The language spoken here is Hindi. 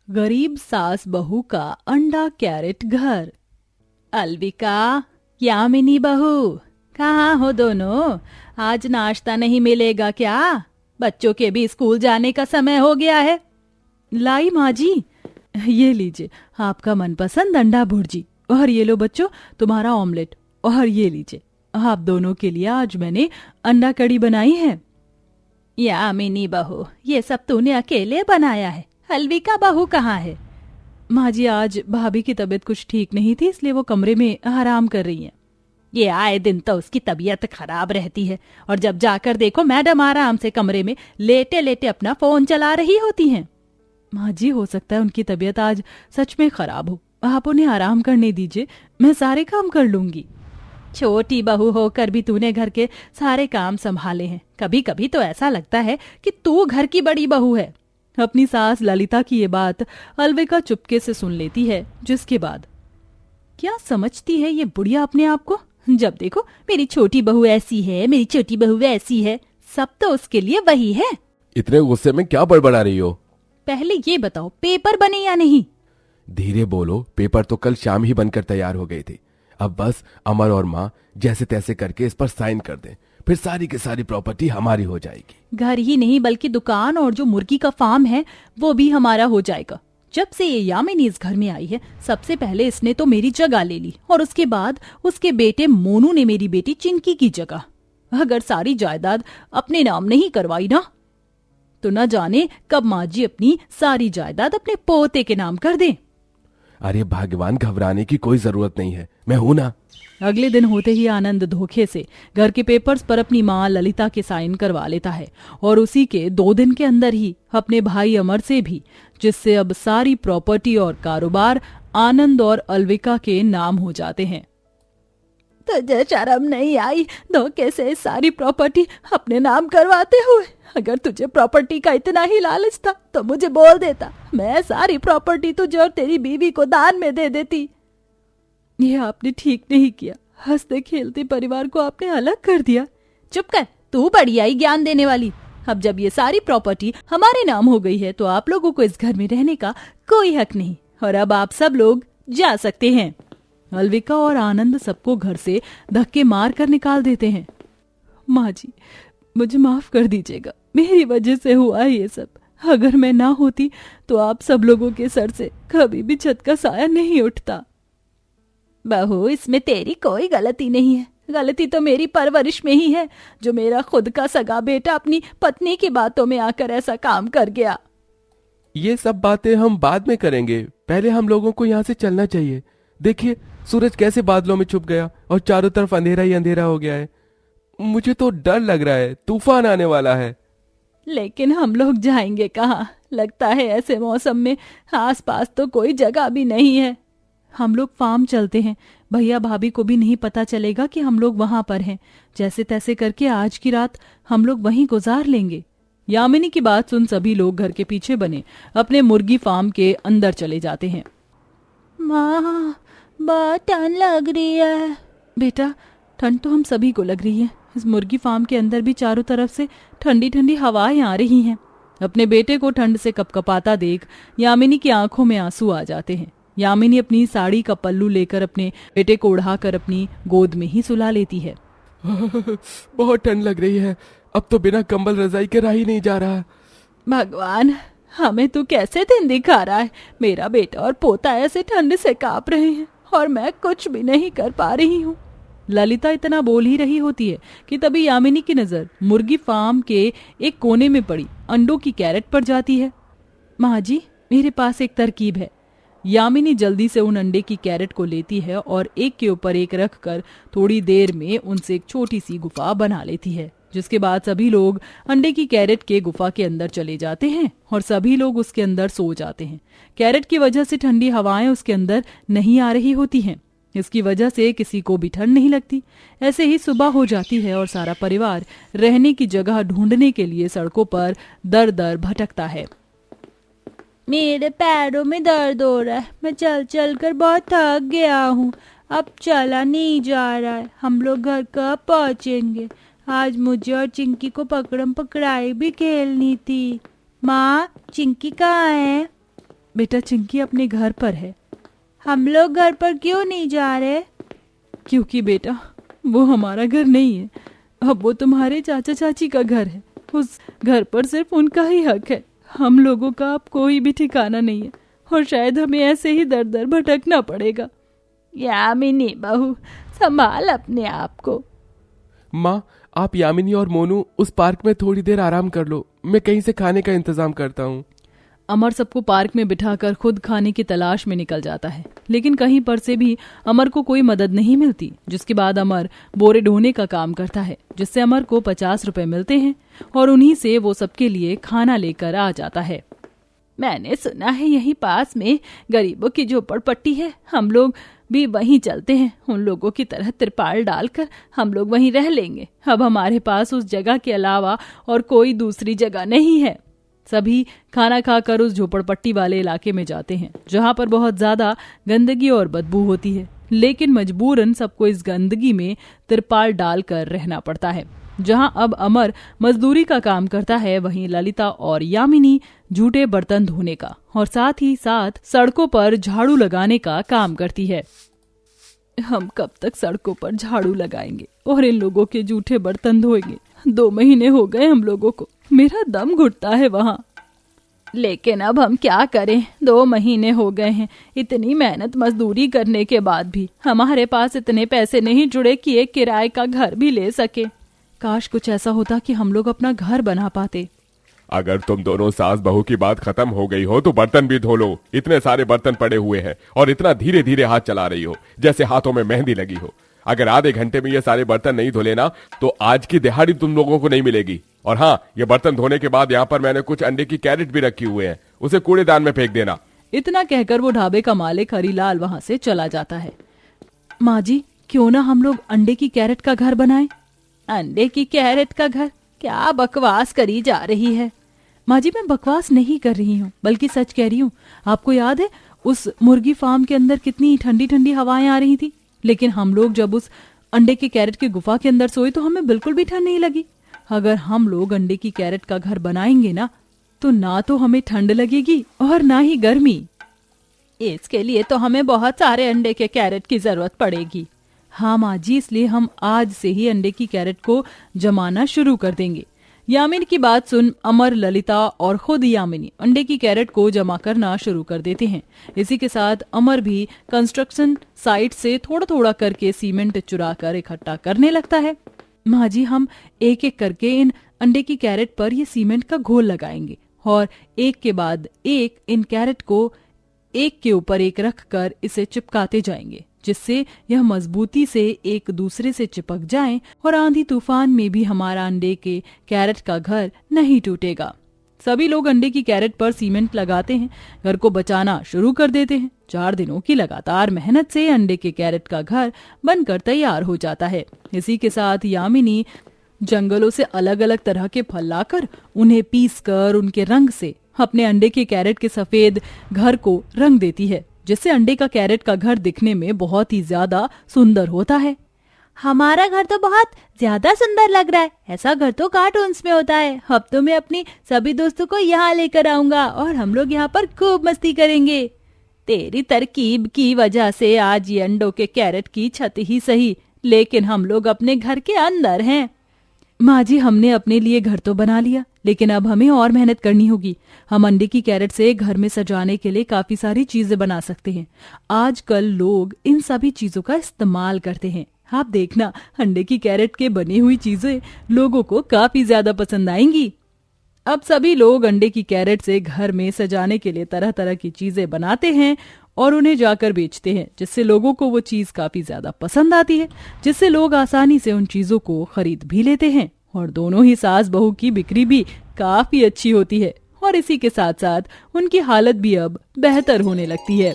गरीब सास बहू का अंडा कैरेट घर। अलविका, यामिनी बहू, कहाँ हो दोनों? आज नाश्ता नहीं मिलेगा क्या? बच्चों के भी स्कूल जाने का समय हो गया है। लाई माँ जी, ये लीजिए आपका मनपसंद अंडा भुर्जी, और ये लो बच्चों तुम्हारा ऑमलेट, और ये लीजिए आप दोनों के लिए आज मैंने अंडा कड़ी बनाई है। यामिनी बहू, ये सब तूने अकेले बनाया है? अलविका बहू कहाँ है? माँ जी, आज भाभी की तबीयत कुछ ठीक नहीं थी, इसलिए वो कमरे में आराम कर रही हैं। ये आए दिन तो उसकी तबीयत खराब रहती है, और जब जाकर देखो मैडम आराम से कमरे में लेटे लेटे अपना फोन चला रही होती हैं। माँ जी, हो सकता है उनकी तबीयत आज सच में खराब हो, आप उन्हें आराम करने दीजिए, मैं सारे काम कर लूंगी। छोटी बहू होकर भी तूने घर के सारे काम संभाले हैं। कभी कभी तो ऐसा लगता है कि तू घर की बड़ी बहू है। अपनी सास ललिता की ये बात अलविका चुपके से सुन लेती है, जिसके बाद क्या समझती है ये बुढ़िया अपने आप को? जब देखो मेरी छोटी बहू ऐसी है, मेरी छोटी बहू वैसी है, सब तो उसके लिए वही है। इतने गुस्से में क्या बड़बड़ा रही हो? पहले ये बताओ पेपर बने या नहीं? धीरे बोलो, पेपर तो कल शाम ही बनकर तैयार हो गए थे। अब बस अमर और माँ जैसे तैसे करके इस पर साइन कर दें, फिर सारी की सारी प्रॉपर्टी हमारी हो जाएगी। घर ही नहीं बल्कि दुकान और जो मुर्गी का फार्म है वो भी हमारा हो जाएगा। जब से ये यामिनी इस घर में आई है, सबसे पहले इसने तो मेरी जगह ले ली, और उसके बाद उसके बेटे मोनू ने मेरी बेटी चिंकी की जगह। अगर सारी जायदाद अपने नाम नहीं करवाई ना, तो न जाने कब माँ जी अपनी सारी जायदाद अपने पोते के नाम कर दें। अरे भगवान, घबराने की कोई जरूरत नहीं है, मैं हूं ना। अगले दिन होते ही आनंद धोखे से घर के पेपर्स पर अपनी माँ ललिता के साइन करवा लेता है, और उसी के 2 दिन के अंदर ही अपने भाई अमर से भी, जिससे अब सारी प्रॉपर्टी और कारोबार आनंद और अलविका के नाम हो जाते हैं। तुझे शर्म नहीं आई धोखे से सारी प्रॉपर्टी अपने नाम करवाते हुए? अगर तुझे प्रॉपर्टी का इतना ही लालच था तो मुझे बोल देता, मैं सारी प्रॉपर्टी तुझे और तेरी बीवी को दान में दे देती। ये आपने ठीक नहीं किया, हंसते खेलते परिवार को आपने अलग कर दिया। चुप कर, तू बड़ी आई ज्ञान देने वाली। अब जब ये सारी प्रॉपर्टी हमारे नाम हो गई है तो आप लोगों को इस घर में रहने का कोई हक नहीं, और अब आप सब लोग जा सकते हैं। अलविका और आनंद सबको घर से धक्के मार कर निकाल देते हैं। माँ जी, मुझे माफ कर दीजिएगा, मेरी वजह से हुआ है ये सब। अगर मैं ना होती तो आप सब लोगों के सर से कभी भी छत का साया नहीं उठता। बहू, इसमें तेरी कोई गलती नहीं है, गलती तो मेरी परवरिश में ही है, जो मेरा खुद का सगा बेटा अपनी पत्नी की बातों में आकर ऐसा काम कर गया। ये सब बातें हम बाद में करेंगे, पहले हम लोगों को यहाँ से चलना चाहिए। देखिए सूरज कैसे बादलों में छुप गया और चारों तरफ अंधेरा ही अंधेरा हो गया है। मुझे तो डर लग रहा है, तूफान आने वाला है। लेकिन हम लोग जाएंगे कहाँ? लगता है ऐसे मौसम में आसपास तो कोई जगह भी नहीं है। हम लोग फार्म चलते हैं, भैया भाभी को भी नहीं पता चलेगा कि हम लोग वहां पर हैं। जैसे तैसे करके आज की रात हम लोग वहीं गुजार लेंगे। यामिनी की बात सुन सभी लोग घर के पीछे बने अपने मुर्गी फार्म के अंदर चले जाते हैं। माँ, बहुत ठंड लग रही है। बेटा, ठंड तो हम सभी को लग रही है। इस मुर्गी फार्म के अंदर भी चारों तरफ से ठंडी ठंडी हवाएं आ रही हैं। अपने बेटे को ठंड से कपकपाता देख यामिनी की आंखों में आंसू आ जाते हैं। यामिनी अपनी साड़ी का पल्लू लेकर अपने बेटे को उड़ाकर अपनी गोद में ही सुला लेती है। बहुत ठंड लग रही है, अब तो बिना कंबल रजाई के रहा ही नहीं जा रहा। भगवान, हमें तू कैसे दिन दिखा रहा है? मेरा बेटा और पोता ऐसे ठंड से कांप रहे हैं और मैं कुछ भी नहीं कर पा रही हूँ। ललिता इतना बोल ही रही होती है कि तभी यामिनी की नजर मुर्गी फार्म के एक कोने में पड़ी अंडों की कैरेट पर जाती है। माँ जी, मेरे पास एक तरकीब है। यामिनी जल्दी से उन अंडे की कैरेट को लेती है और एक के ऊपर एक रखकर थोड़ी देर में उनसे एक छोटी सी गुफा बना लेती है, जिसके बाद सभी लोग अंडे की कैरेट के गुफा के अंदर चले जाते हैं और सभी लोग उसके अंदर सो जाते हैं। कैरेट की वजह से ठंडी हवाएं उसके अंदर नहीं आ रही होती हैं। इसकी वजह से किसी को भी ठंड नहीं लगती। ऐसे ही सुबह हो जाती है और सारा परिवार रहने की जगह ढूंढने के लिए सड़कों पर दर दर भटकता है। मेरे पैरों में दर्द हो रहा है, मैं चल चल कर बहुत थक गया हूँ, अब चला नहीं जा रहा है। हम लोग घर कब पहुँचेंगे? आज मुझे और चिंकी को पकड़म पकड़ाई भी खेलनी थी। माँ, चिंकी कहाँ है? बेटा चिंकी अपने घर पर है। हम लोग घर पर क्यों नहीं जा रहे? क्योंकि बेटा वो हमारा घर नहीं है, अब वो तुम्हारे चाचा चाची का घर है। उस घर पर सिर्फ उनका ही हक है। हम लोगों का अब कोई भी ठिकाना नहीं है और शायद हमें ऐसे ही दर दर भटकना पड़ेगा। यामिनी बहू, संभाल अपने आप को। माँ, आप यामिनी और मोनू उस पार्क में थोड़ी देर आराम कर लो, मैं कहीं से खाने का इंतजाम करता हूँ। अमर सबको पार्क में बिठाकर खुद खाने की तलाश में निकल जाता है, लेकिन कहीं पर से भी अमर को कोई मदद नहीं मिलती। जिसके बाद अमर बोरे ढोने का काम करता है, जिससे अमर को 50 रुपए मिलते हैं और उन्हीं से वो सबके लिए खाना लेकर आ जाता है। मैंने सुना है यहीं पास में गरीबों की झोपड़पट्टी है, हम लोग भी वहीं चलते हैं। उन लोगों की तरह तिरपाल डालकर हम लोग वहीं रह लेंगे। अब हमारे पास उस जगह के अलावा और कोई दूसरी जगह नहीं है। सभी खाना खाकर उस झोपड़पट्टी वाले इलाके में जाते हैं, जहाँ पर बहुत ज्यादा गंदगी और बदबू होती है, लेकिन मजबूरन सबको इस गंदगी में तिरपाल डालकर रहना पड़ता है। जहाँ अब अमर मजदूरी का काम करता है, वहीं ललिता और यामिनी जूठे बर्तन धोने का और साथ ही साथ सड़कों पर झाड़ू लगाने का काम करती है। हम कब तक सड़कों पर झाड़ू लगाएंगे और इन लोगों के जूठे बर्तन धोएंगे? 2 महीने हो गए हम लोगों को, मेरा दम घुटता है वहाँ। लेकिन अब हम क्या करें, 2 महीने हो गए हैं। इतनी मेहनत मजदूरी करने के बाद भी हमारे पास इतने पैसे नहीं जुड़े कि एक किराए का घर भी ले सके। काश कुछ ऐसा होता कि हम लोग अपना घर बना पाते। अगर तुम दोनों सास बहू की बात खत्म हो गई हो तो बर्तन भी धो लो। इतने सारे बर्तन पड़े हुए हैं और इतना धीरे धीरे हाथ चला रही हो जैसे हाथों में मेहंदी लगी हो। अगर आधे घंटे में ये सारे बर्तन नहीं धो लेना तो आज की दिहाड़ी तुम लोगों को नहीं मिलेगी। और हाँ, ये बर्तन धोने के बाद यहाँ पर मैंने कुछ अंडे की कैरेट भी रखी हुए हैं, उसे कूड़ेदान में फेंक देना। इतना कहकर वो ढाबे का मालिक हरीलाल वहाँ से चला जाता है। माँ जी, क्यों ना हम लोग अंडे की कैरेट का घर बनाएं? अंडे की कैरेट का घर? क्या बकवास करी जा रही है? माँ जी, मैं बकवास नहीं कर रही हूँ, बल्कि सच कह रही हूँ। आपको याद है उस मुर्गी फार्म के अंदर कितनी ठंडी ठंडी हवाएं आ रही थी, लेकिन हम लोग जब उस अंडे की कैरेट की गुफा के अंदर सोए तो हमें बिल्कुल भी ठंड नहीं लगी। अगर हम लोग अंडे की कैरेट का घर बनाएंगे ना तो हमें ठंड लगेगी और ना ही गर्मी। इसके लिए तो हमें बहुत सारे अंडे के कैरेट की जरूरत पड़ेगी। हाँ माँ जी, इसलिए हम आज से ही अंडे की कैरेट को जमाना शुरू कर देंगे। यामिनी की बात सुन अमर, ललिता और खुद यामिनी अंडे की कैरेट को जमा करना शुरू कर देते हैं। इसी के साथ अमर भी कंस्ट्रक्शन साइट से थोड़ा थोड़ा करके सीमेंट चुरा कर इकट्ठा करने लगता है। माँ जी, हम एक एक करके इन अंडे की कैरेट पर ये सीमेंट का घोल लगाएंगे और एक के बाद एक इन कैरेट को एक के ऊपर एक रख कर इसे चिपकाते जाएंगे, जिससे यह मजबूती से एक दूसरे से चिपक जाएं और आंधी तूफान में भी हमारा अंडे के कैरेट का घर नहीं टूटेगा। सभी लोग अंडे की कैरेट पर सीमेंट लगाते हैं, घर को बचाना शुरू कर देते हैं। 4 दिनों की लगातार मेहनत से अंडे के कैरेट का घर बनकर तैयार हो जाता है। इसी के साथ यामिनी जंगलों से अलग अलग तरह के फल लाकर उन्हें पीस कर उनके रंग से अपने अंडे के कैरेट के सफेद घर को रंग देती है, जिससे अंडे का कैरेट का घर दिखने में बहुत ही ज्यादा सुंदर होता है। हमारा घर तो बहुत ज्यादा सुंदर लग रहा है, ऐसा घर तो कार्टून्स में होता है। अब तो मैं अपनी सभी दोस्तों को यहाँ लेकर आऊंगा और हम लोग यहाँ पर खूब मस्ती करेंगे। तेरी तरकीब की वजह से आज ये अंडों के कैरेट की छत ही सही, लेकिन हम लोग अपने घर के अंदर हैं। माँ जी, हमने अपने लिए घर तो बना लिया, लेकिन अब हमें और मेहनत करनी होगी। हम अंडे की कैरेट से घर में सजाने के लिए काफी सारी चीजें बना सकते हैं। आजकल लोग इन सभी चीजों का इस्तेमाल करते हैं। आप देखना, अंडे की कैरेट के बनी हुई चीजें लोगों को काफी ज्यादा पसंद आएंगी। अब सभी लोग अंडे की कैरेट से घर में सजाने के लिए तरह तरह की चीजें बनाते हैं और उन्हें जाकर बेचते हैं, जिससे लोगों को वो चीज काफी ज्यादा पसंद आती है, जिससे लोग आसानी से उन चीजों को खरीद भी लेते हैं और दोनों ही सास बहू की बिक्री भी काफी अच्छी होती है और इसी के साथ साथ उनकी हालत भी अब बेहतर होने लगती है।